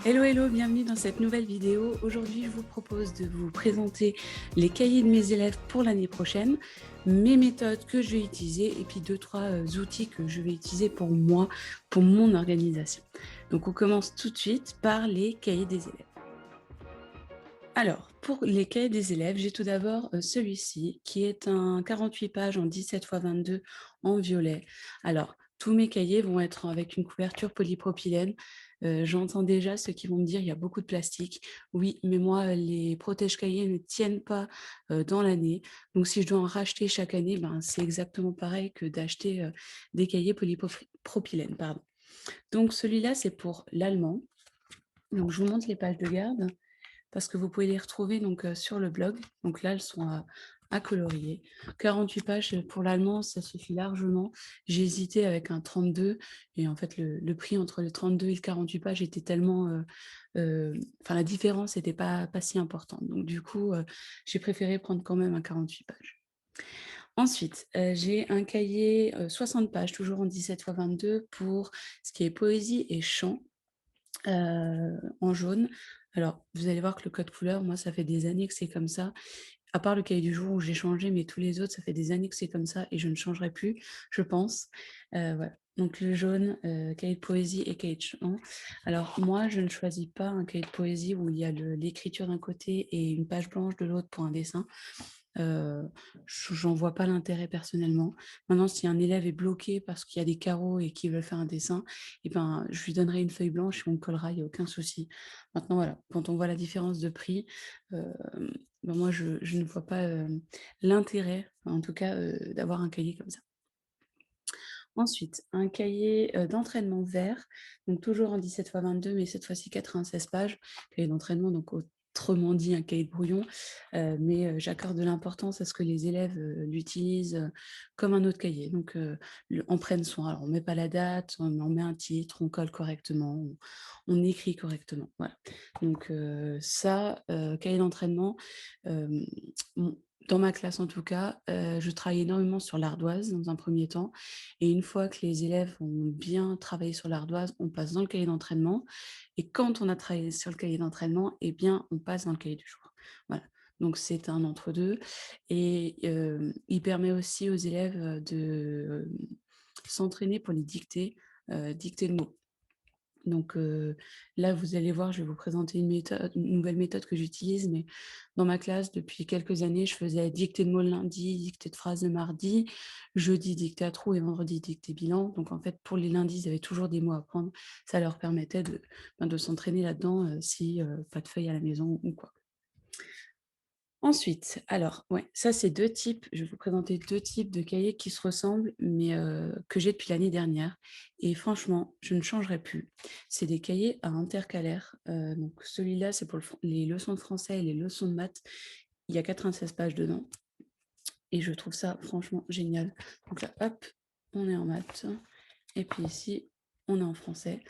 Hello, hello, bienvenue dans cette nouvelle vidéo. Aujourd'hui, je vous propose de vous présenter les cahiers de mes élèves pour l'année prochaine, mes méthodes que je vais utiliser et puis 2-3 outils que je vais utiliser pour moi, pour mon organisation. Donc, on commence tout de suite par les cahiers des élèves. Alors, pour les cahiers des élèves, j'ai tout d'abord celui-ci qui est un 48 pages en 17 x 22 en violet. Alors, tous mes cahiers vont être avec une couverture polypropylène. J'entends déjà ceux qui vont me dire il y a beaucoup de plastique. Oui, mais moi, les protège-cahiers ne tiennent pas dans l'année. Donc, si je dois en racheter chaque année, ben, c'est exactement pareil que d'acheter des cahiers polypropylène. Pardon. Donc, celui-là, c'est pour l'allemand. Donc, je vous montre les pages de garde parce que vous pouvez les retrouver donc, sur le blog. Donc là, elles sont à colorier. 48 pages pour l'allemand, ça suffit largement. J'ai hésité avec un 32 et en fait, le prix entre le 32 et le 48 pages était tellement... Enfin, la différence n'était pas si importante. Donc du coup, j'ai préféré prendre quand même un 48 pages. Ensuite, j'ai un cahier 60 pages, toujours en 17 x 22 pour ce qui est poésie et chant. En jaune. Alors, vous allez voir que le code couleur, moi, ça fait des années que c'est comme ça. À part le cahier du jour où j'ai changé, mais tous les autres, ça fait des années que c'est comme ça et je ne changerai plus, je pense. Voilà. Donc le jaune, cahier de poésie et cahier de chant. Alors moi, je ne choisis pas un cahier de poésie où il y a l'écriture d'un côté et une page blanche de l'autre pour un dessin. J'en vois pas l'intérêt personnellement. Maintenant, si un élève est bloqué parce qu'il y a des carreaux et qu'il veut faire un dessin, eh ben, je lui donnerai une feuille blanche et on me collera, il n'y a aucun souci. Maintenant, voilà, quand on voit la différence de prix, ben moi, je ne vois pas l'intérêt, en tout cas, d'avoir un cahier comme ça. Ensuite, un cahier d'entraînement vert, donc toujours en 17 x 22, mais cette fois-ci 96 pages. Cahier d'entraînement, donc autrement dit un cahier de brouillon, mais j'accorde de l'importance à ce que les élèves l'utilisent comme un autre cahier, donc en prennent soin. Alors on ne met pas la date, on met un titre, on colle correctement, on écrit correctement. Voilà. Donc ça, cahier d'entraînement, euh, dans ma classe en tout cas, je travaille énormément sur l'ardoise dans un premier temps. Et une fois que les élèves ont bien travaillé sur l'ardoise, on passe dans le cahier d'entraînement. Et quand on a travaillé sur le cahier d'entraînement, eh bien, on passe dans le cahier du jour. Voilà. Donc, c'est un entre-deux. Et il permet aussi aux élèves de s'entraîner pour les dictées, dicter le mot. Donc là, vous allez voir, je vais vous présenter une nouvelle méthode que j'utilise, mais dans ma classe, depuis quelques années, je faisais dictée de mots le lundi, dictée de phrases le mardi, jeudi dictée à trous et vendredi dictée bilan. Donc en fait, pour les lundis, ils avaient toujours des mots à prendre. Ça leur permettait de s'entraîner là-dedans si pas de feuilles à la maison ou quoi. Ensuite, alors, ouais, ça c'est deux types, je vais vous présenter deux types de cahiers qui se ressemblent, mais que j'ai depuis l'année dernière. Et franchement, je ne changerai plus. C'est des cahiers à intercalaire. Donc celui-là, c'est pour les leçons de français et les leçons de maths. Il y a 96 pages dedans. Et je trouve ça franchement génial. Donc là, hop, on est en maths. Et puis ici, on est en français.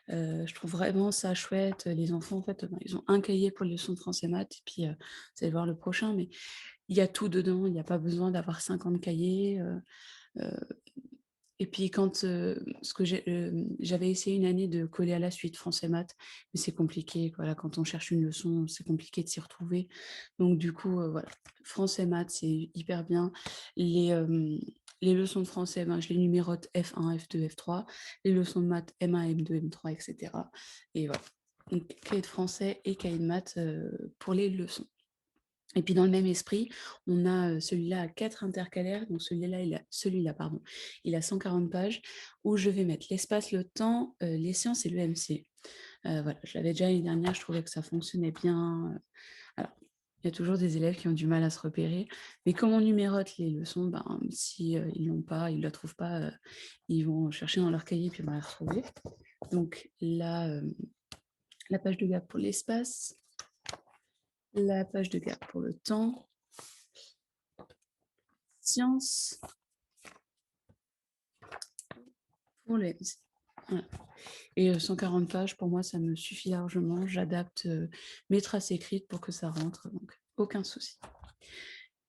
Je trouve vraiment ça chouette. Les enfants, en fait, ils ont un cahier pour les leçons de français maths, et puis vous allez voir le prochain, mais il y a tout dedans, il n'y a pas besoin d'avoir 50 cahiers. Euh, et puis quand j'avais essayé une année de coller à la suite français maths, mais c'est compliqué. Voilà, quand on cherche une leçon, c'est compliqué de s'y retrouver. Donc du coup, voilà, français maths, c'est hyper bien. Les leçons de français, ben, je les numérote F1, F2, F3. Les leçons de maths, M1, M2, M3, etc. Et voilà. Donc cahier de français et cahier de maths pour les leçons. Et puis dans le même esprit, on a celui-là à 4 intercalaires, donc celui-là, pardon, il a 140 pages, où je vais mettre l'espace, le temps, les sciences et l'EMC. Voilà, je l'avais déjà l'année dernière, je trouvais que ça fonctionnait bien. Alors, il y a toujours des élèves qui ont du mal à se repérer, mais comme on numérote les leçons, ben, si ils l'ont pas, ils ne la trouvent pas, ils vont chercher dans leur cahier puis ils vont la retrouver. Donc là, la page de gap pour l'espace, la page de gap pour le temps, sciences, pour les... Voilà. Et 140 pages, pour moi, ça me suffit largement. J'adapte mes traces écrites pour que ça rentre, donc aucun souci.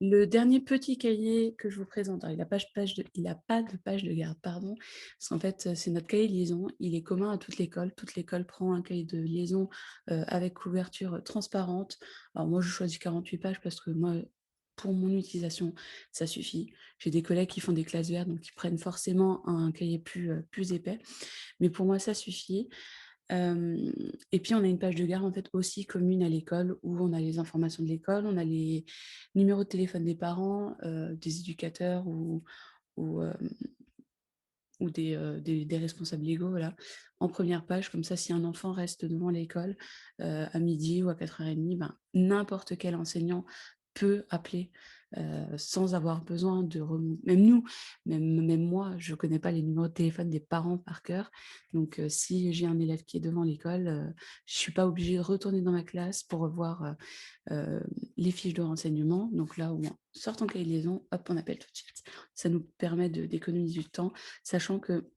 Le dernier petit cahier que je vous présente, alors il a pas de page de garde, pardon, parce qu'en fait, c'est notre cahier de liaison. Il est commun à toute l'école. Toute l'école prend un cahier de liaison, avec couverture, transparente. Alors moi, je choisis 48 pages parce que moi, pour mon utilisation, ça suffit. J'ai des collègues qui font des classes vertes, donc ils prennent forcément un cahier plus épais. Mais pour moi, ça suffit. Et puis on a une page de garde en fait aussi commune à l'école où on a les informations de l'école, on a les numéros de téléphone des parents, des éducateurs ou, hem, ou des responsables légaux, voilà, en première page. Comme ça, si un enfant reste devant l'école, à midi ou à 4h30, ben, n'importe quel enseignant peut appeler, sans avoir besoin de même nous, même moi, je ne connais pas les numéros de téléphone des parents par cœur. Donc si j'ai un élève qui est devant l'école, je ne suis pas obligée de retourner dans ma classe pour revoir, les fiches de renseignement. Donc là, au moins, sort ton cahier de liaison, hop, on appelle tout de suite. Ça nous permet d'économiser du temps, sachant que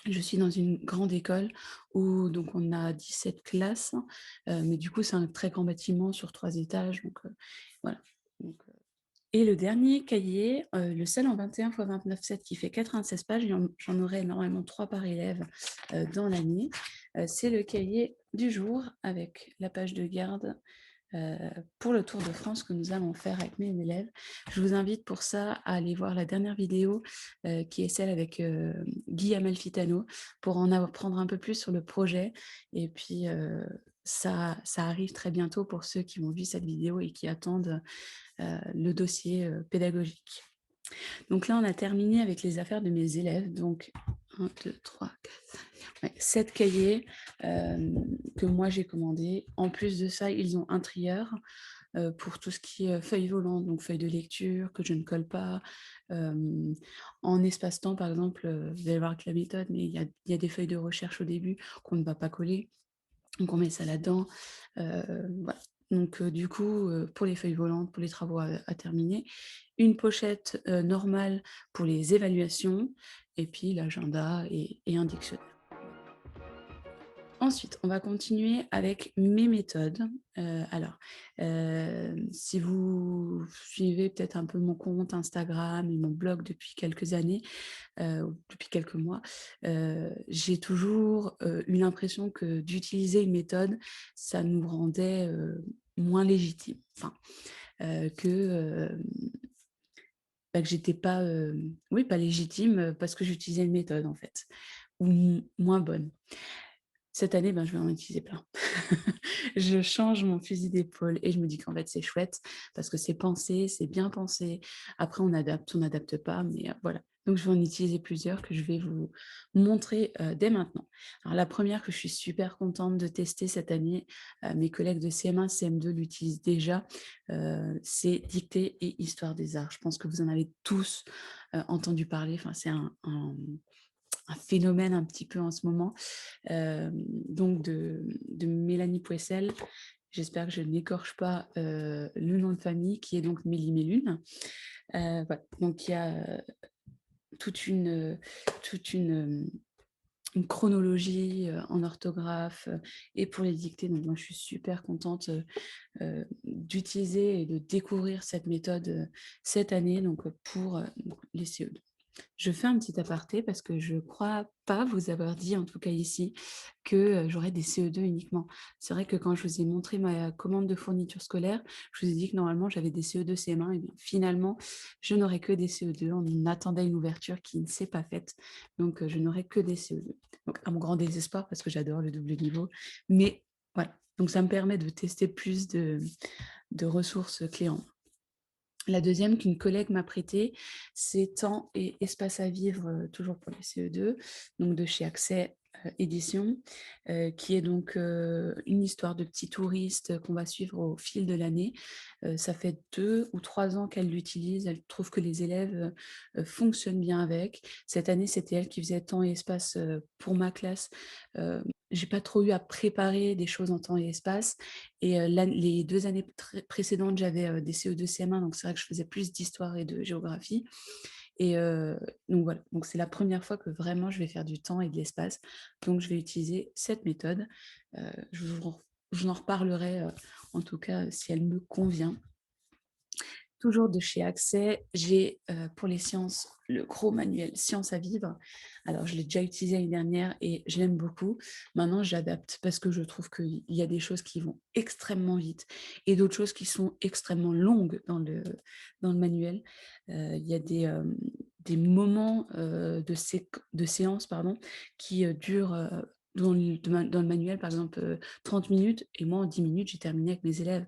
je suis dans une grande école où donc on a 17 classes, mais du coup, c'est un très grand bâtiment sur 3 étages, donc voilà. Donc, et le dernier cahier, le seul en 21 x 29,7 qui fait 96 pages, j'en aurai normalement 3 par élève, dans l'année. C'est le cahier du jour avec la page de garde, heu, pour le Tour de France que nous allons faire avec mes élèves. Je vous invite pour ça à aller voir la dernière vidéo, qui est celle avec, Guy Amalfitano, pour en apprendre un peu plus sur le projet. Et puis, ça arrive très bientôt pour ceux qui vont vivre cette vidéo et qui attendent, le dossier, pédagogique. Donc là, on a terminé avec les affaires de mes élèves. Donc 1, 2, 3, 4, 5, ouais, 7 cahiers, que moi j'ai commandés. En plus de ça, ils ont un trieur, pour tout ce qui est, feuilles volantes, donc feuilles de lecture que je ne colle pas. Hem, En espace-temps, par exemple, vous allez voir que la méthode, mais il y a des feuilles de recherche au début qu'on ne va pas coller. Donc on met ça là-dedans, voilà. Donc du coup, pour les feuilles volantes, pour les travaux à terminer, une pochette, normale pour les évaluations et puis l'agenda et un dictionnaire. Ensuite, on va continuer avec mes méthodes. Alors, si vous suivez peut-être un peu mon compte Instagram et mon blog depuis quelques années, ou depuis quelques mois, j'ai toujours, eu l'impression que d'utiliser une méthode, ça nous rendait, moins légitimes. Enfin, que j'étais pas, oui, pas légitime, parce que j'utilisais une méthode, en fait, ou moins bonne. Cette année, ben, je vais en utiliser plein. Je change mon fusil d'épaule et je me dis qu'en fait, c'est chouette parce que c'est pensé, c'est bien pensé. Après, on n'adapte pas, mais voilà. Donc, je vais en utiliser plusieurs que je vais vous montrer, dès maintenant. Alors la première que je suis super contente de tester cette année, mes collègues de CM1, CM2 l'utilisent déjà, c'est dictée et histoire des arts. Je pense que vous en avez tous, entendu parler. Enfin, c'est un phénomène un petit peu en ce moment, donc de Mélanie Poissel. J'espère que je n'écorche pas, le nom de famille qui est donc Mélie-Mélune. Voilà, donc il y a, toute une chronologie, en orthographe, et pour les dictées. Donc moi je suis super contente, d'utiliser et de découvrir cette méthode, cette année, donc pour, donc les CE2. Je fais un petit aparté parce que je crois pas vous avoir dit, en tout cas ici, que, j'aurais des CE2 uniquement. C'est vrai que quand je vous ai montré ma commande de fourniture scolaire, je vous ai dit que normalement j'avais des CE2, CM1 et bien finalement je n'aurai que des CE2. On attendait une ouverture qui ne s'est pas faite, donc je n'aurai que des CE2. Donc à mon grand désespoir parce que j'adore le double niveau, mais voilà. Donc ça me permet de tester plus de ressources clés en main. La deuxième qu'une collègue m'a prêtée, c'est Temps et espace à vivre, toujours pour les CE2, donc de chez Accès, Éditions, qui est donc, une histoire de petits touristes qu'on va suivre au fil de l'année. Ça fait 2 ou 3 ans qu'elle l'utilise, elle trouve que les élèves, fonctionnent bien avec. Cette année, c'était elle qui faisait Temps et espace, pour ma classe. J'ai pas trop eu à préparer des choses en temps et espace. Et les 2 années précédentes, j'avais, des CE2, CM1, donc c'est vrai que je faisais plus d'histoire et de géographie. Et donc voilà, donc c'est la première fois que vraiment je vais faire du temps et de l'espace. Donc je vais utiliser cette méthode. Je vous en reparlerai, en tout cas, si elle me convient. Toujours de chez Accès, j'ai pour les sciences le gros manuel Sciences à vivre. Alors, je l'ai déjà utilisé l'année dernière et je l'aime beaucoup. Maintenant, j'adapte parce que je trouve qu'il y a des choses qui vont extrêmement vite et d'autres choses qui sont extrêmement longues dans le manuel. Il y a des moments de séance pardon, qui durent dans le manuel, par exemple, 30 minutes, et moi, en 10 minutes, j'ai terminé avec mes élèves.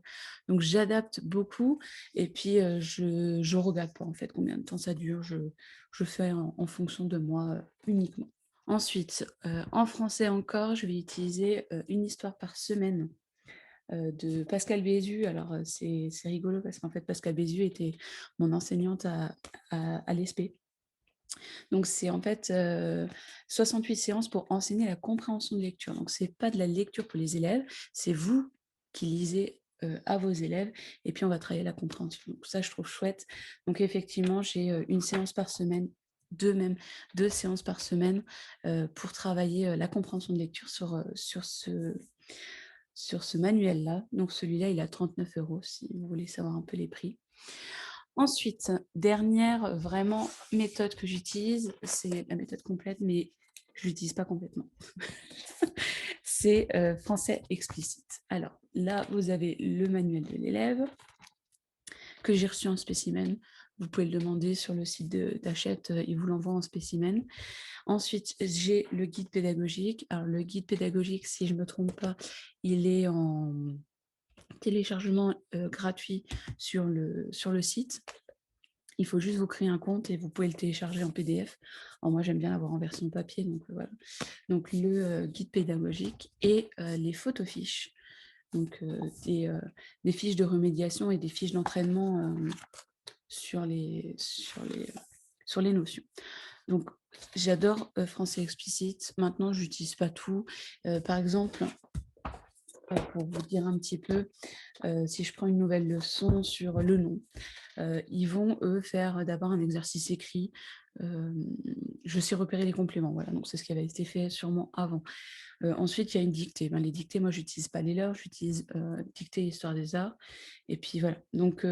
Donc, j'adapte beaucoup, et puis je ne regarde pas, en fait, combien de temps ça dure. Je fais en fonction de moi uniquement. Ensuite, en français encore, je vais utiliser une histoire par semaine de Pascal Bézu. Alors, c'est rigolo parce qu'en fait, Pascal Bézu était mon enseignante à l'ESP. Donc, c'est en fait 68 séances pour enseigner la compréhension de lecture. Donc, ce n'est pas de la lecture pour les élèves, c'est vous qui lisez à vos élèves et puis on va travailler la compréhension. Donc, ça, je trouve chouette. Donc, effectivement, j'ai une séance par semaine, deux séances par semaine pour travailler la compréhension de lecture sur ce manuel-là. Donc, celui-là, il est à 39 € si vous voulez savoir un peu les prix. Ensuite, dernière vraiment méthode que j'utilise, c'est la méthode complète, mais je ne l'utilise pas complètement. C'est français explicite. Alors là, vous avez le manuel de l'élève que j'ai reçu en spécimen. Vous pouvez le demander sur le site d'Hachette, il vous l'envoie en spécimen. Ensuite, j'ai le guide pédagogique. Alors le guide pédagogique, si je ne me trompe pas, il est en téléchargement gratuit sur le site. Il faut juste vous créer un compte et vous pouvez le télécharger en PDF. Alors moi, j'aime bien l'avoir en version papier, donc voilà. Donc le guide pédagogique et les photofiches. Donc des fiches de remédiation et des fiches d'entraînement sur les notions. Donc j'adore français explicite. Maintenant, je n'utilise pas tout. Par exemple, pour vous dire un petit peu, si je prends une nouvelle leçon sur le nom, ils vont, eux, faire d'abord un exercice écrit. Je sais repérer les compléments, voilà, donc c'est ce qui avait été fait sûrement avant. Ensuite, il y a une dictée. Les dictées, moi, j'utilise pas les leurs, j'utilise dictée Histoire des Arts. Et puis voilà. Donc,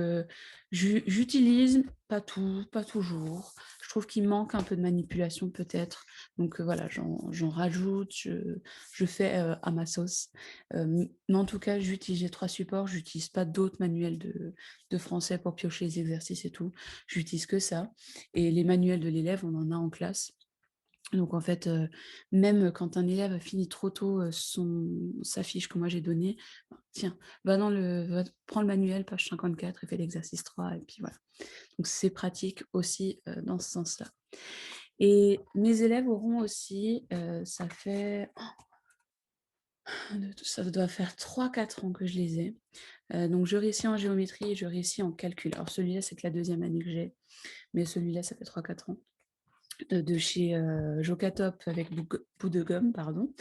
j'utilise pas tout, pas toujours. Je trouve qu'il manque un peu de manipulation peut-être. Donc voilà, j'en rajoute, je fais à ma sauce. Mais en tout cas, j'utilise les 3 supports. J'utilise pas d'autres manuels de français pour piocher les exercices et tout. J'utilise que ça. Et les manuels de l'élève, on en a en classe. Donc en fait, même quand un élève a fini trop tôt sa fiche que moi j'ai donnée, tiens, prends le manuel, page 54 et fais l'exercice 3 et puis voilà. Donc c'est pratique aussi dans ce sens-là. Et mes élèves auront aussi, ça doit faire 3-4 ans que je les ai. Donc je réussis en géométrie et je réussis en calcul. Alors celui-là, c'est que la 2e année que j'ai, mais celui-là, ça fait 3-4 ans. De chez Jocatop avec bout de gomme, pardon.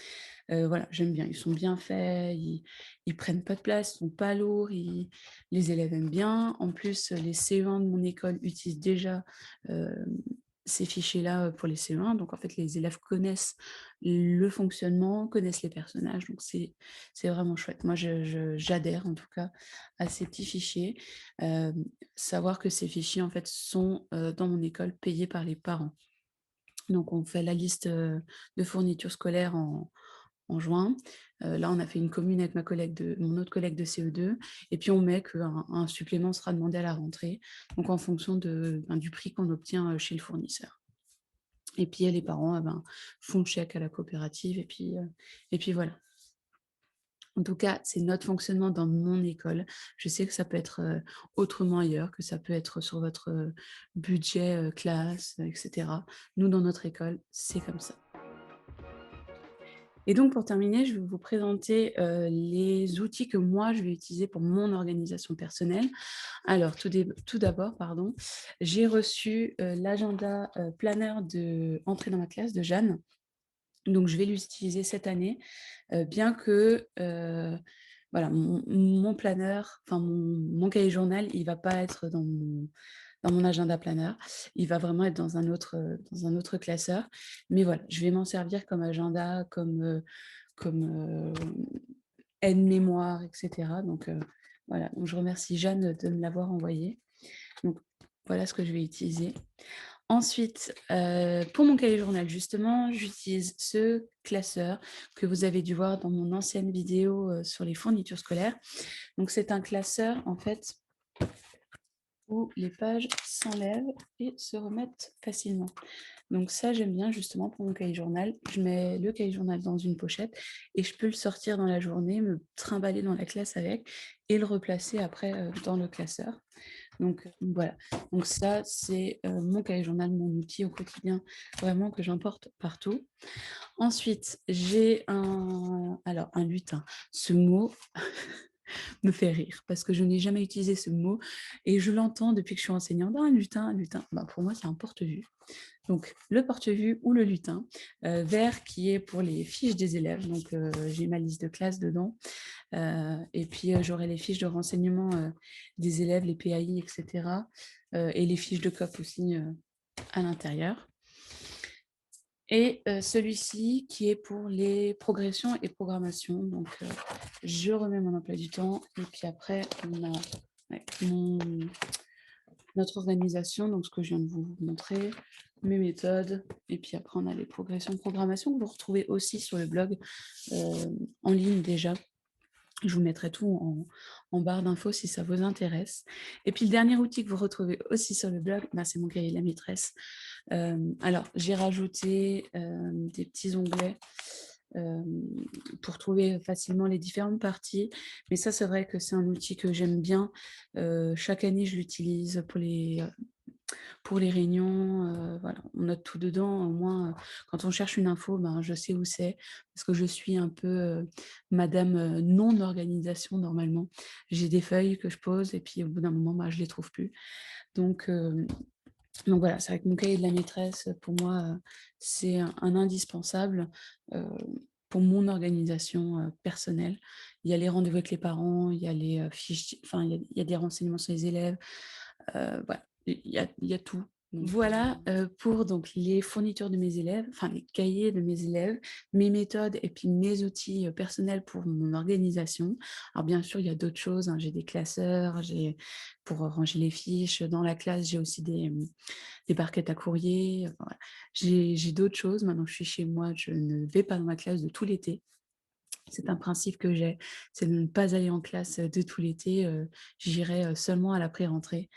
Voilà, j'aime bien, ils sont bien faits, ils prennent pas de place, ils sont pas lourds, les élèves aiment bien. En plus, les CE1 de mon école utilisent déjà ces fichiers-là pour les CE1, donc en fait, les élèves connaissent le fonctionnement, connaissent les personnages, donc c'est vraiment chouette. Moi, j'adhère en tout cas à ces petits fichiers. Savoir que ces fichiers, en fait, sont dans mon école payés par les parents. Donc, on fait la liste de fournitures scolaires en juin. Là, on a fait une commune avec mon autre collègue de CE2. Et puis, on met qu'un supplément sera demandé à la rentrée, donc en fonction du prix qu'on obtient chez le fournisseur. Et puis, les parents font le chèque à la coopérative. Et puis voilà. En tout cas, c'est notre fonctionnement dans mon école. Je sais que ça peut être autrement ailleurs, que ça peut être sur votre budget classe, etc. Nous, dans notre école, c'est comme ça. Et donc, pour terminer, je vais vous présenter les outils que moi, je vais utiliser pour mon organisation personnelle. Alors, tout d'abord, j'ai reçu l'agenda planeur de Entrée dans ma classe de Jeanne. Donc, je vais l'utiliser cette année, bien que voilà, mon planeur, enfin mon cahier journal, il ne va pas être dans mon agenda planeur. Il va vraiment être dans un autre classeur. Mais voilà, je vais m'en servir comme agenda, comme aide-mémoire, etc. Donc voilà, donc je remercie Jeanne de me l'avoir envoyé. Donc, voilà ce que je vais utiliser. Ensuite, pour mon cahier journal, justement, j'utilise ce classeur que vous avez dû voir dans mon ancienne vidéo sur les fournitures scolaires. Donc, c'est un classeur, en fait, où les pages s'enlèvent et se remettent facilement. Donc ça, j'aime bien justement pour mon cahier journal. Je mets le cahier journal dans une pochette et je peux le sortir dans la journée, me trimballer dans la classe avec et le replacer après dans le classeur. Donc voilà, donc ça c'est mon cahier journal, mon outil au quotidien vraiment que j'emporte partout. Ensuite, j'ai un lutin. Ce mot me fait rire parce que je n'ai jamais utilisé ce mot et je l'entends depuis que je suis enseignante. Ah, un lutin, un lutin. Bah, pour moi, c'est un porte-vue. Donc, le porte-vue ou le lutin, vert qui est pour les fiches des élèves. Donc, j'ai ma liste de classe dedans. Et puis, j'aurai les fiches de renseignement des élèves, les PAI, etc. Et les fiches de COP aussi à l'intérieur. Et celui-ci qui est pour les progressions et programmations. Donc, je remets mon emploi du temps. Et puis après, on a notre organisation, donc ce que je viens de vous montrer, mes méthodes. Et puis après, on a les progressions, programmations que vous retrouvez aussi sur le blog en ligne déjà. Je vous mettrai tout en barre d'infos si ça vous intéresse. Et puis le dernier outil que vous retrouvez aussi sur le blog, bah, c'est mon cahier de la maîtresse. Alors, j'ai rajouté des petits onglets pour trouver facilement les différentes parties. Mais ça, c'est vrai que c'est un outil que j'aime bien. Chaque année, je l'utilise pour les réunions. Voilà, on note tout dedans. Au moins, quand on cherche une info, ben, je sais où c'est. Parce que je suis un peu madame non-organisation normalement. J'ai des feuilles que je pose et puis au bout d'un moment, ben, je ne les trouve plus. Donc voilà, c'est vrai que mon cahier de la maîtresse, pour moi, c'est un indispensable pour mon organisation personnelle. Il y a les rendez-vous avec les parents, il y a les fiches, enfin, il y a des renseignements sur les élèves. Voilà, il y a tout. Donc, voilà pour donc, les fournitures de mes élèves, enfin les cahiers de mes élèves, mes méthodes et puis mes outils personnels pour mon organisation. Alors bien sûr, il y a d'autres choses, hein, j'ai des classeurs, pour ranger les fiches. Dans la classe, j'ai aussi des barquettes à courrier. Voilà. J'ai d'autres choses. Maintenant que je suis chez moi, je ne vais pas dans ma classe de tout l'été. C'est un principe que j'ai, c'est de ne pas aller en classe de tout l'été. J'irai seulement à la pré-rentrée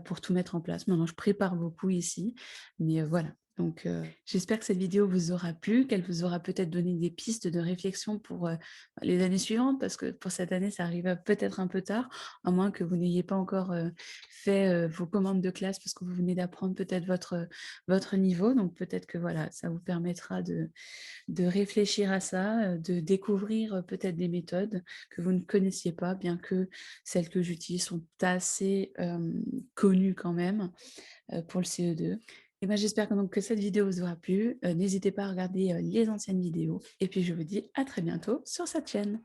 pour tout mettre en place. Maintenant, je prépare beaucoup ici, mais voilà. Donc, j'espère que cette vidéo vous aura plu, qu'elle vous aura peut-être donné des pistes de réflexion pour les années suivantes, parce que pour cette année, ça arrive peut-être un peu tard, à moins que vous n'ayez pas encore fait vos commandes de classe, parce que vous venez d'apprendre peut-être votre niveau. Donc, peut-être que voilà, ça vous permettra de réfléchir à ça, de découvrir peut-être des méthodes que vous ne connaissiez pas, bien que celles que j'utilise sont assez connues quand même pour le CE2. Et ben, j'espère donc que cette vidéo vous aura plu. N'hésitez pas à regarder les anciennes vidéos. Et puis je vous dis à très bientôt sur cette chaîne.